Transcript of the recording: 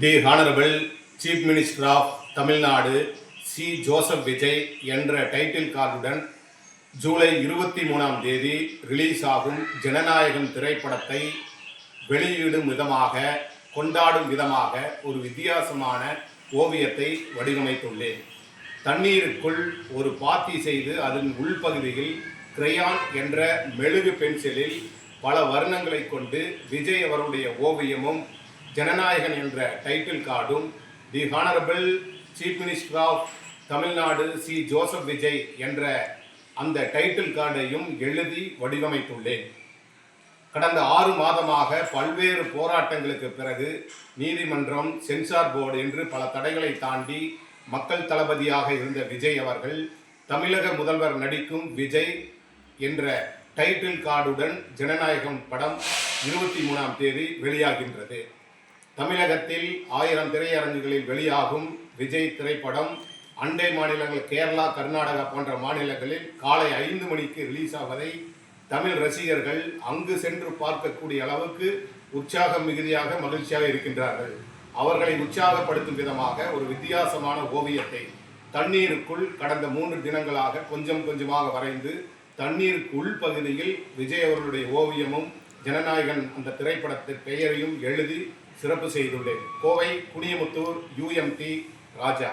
The honourable chief minister of Tamil Nadu C. Joseph Vijay என்ற title கார்டுடன் July 23ஆம் தேதி release ஆகும் ஜனநாயகம் திரைப்படத்தை வெளியிடும் விதமாக, கொண்டாடும் விதமாக ஒரு வித்தியாசமான ஓவியத்தை வடிவமைத்துள்ளேன். தண்ணீருக்குள் ஒரு பாத்தி செய்து அதன் உள்பகுதியில் கிரையான் என்ற மெழுகு பென்சிலில் பல வர்ணங்களை கொண்டு விஜய் அவருடைய ஓவியமும், ஜனநாயகன் என்ற டைட்டில் கார்டும், the honourable chief minister of Tamil Nadu C. Joseph Vijay என்ற அந்த டைட்டில் கார்டையும் எழுதி வடிவமைத்துள்ளேன். கடந்த 6 மாதமாக பல்வேறு போராட்டங்களுக்கு பிறகு நீதிமன்றம், சென்சார் போர்டு என்று பல தடைகளை தாண்டி மக்கள் தளபதியாக இருந்த விஜய் அவர்கள் தமிழக முதல்வர் நடிக்கும் விஜய் என்ற டைட்டில் கார்டுடன் ஜனநாயகம் படம் 23ஆம் தேதி வெளியாகின்றது. தமிழகத்தில் 1000 திரையரங்குகளில் வெளியாகும் விஜய் திரைப்படம் அண்டை மாநிலங்கள் கேரளா, கர்நாடகா போன்ற மாநிலங்களில் காலை 5 மணிக்கு ரிலீஸ் ஆவதை தமிழ் ரசிகர்கள் அங்கு சென்று பார்க்கக்கூடிய அளவுக்கு உற்சாகம் மிகுதியாக, மகிழ்ச்சியாக இருக்கின்றார்கள். அவர்களை உற்சாகப்படுத்தும் விதமாக ஒரு வித்தியாசமான ஓவியத்தை தண்ணீருக்குள் கடந்த 3 தினங்களாக கொஞ்சம் கொஞ்சமாக வரைந்து, தண்ணீருக்கு உள்பகுதியில் விஜய் அவர்களுடைய ஓவியமும், ஜனநாயகன் அந்த திரைப்படத்தின் பெயரையும் எழுதி சிறப்பு செய்துள்ளேன். கோவை, குனியமுத்தூர், UMT ராஜா.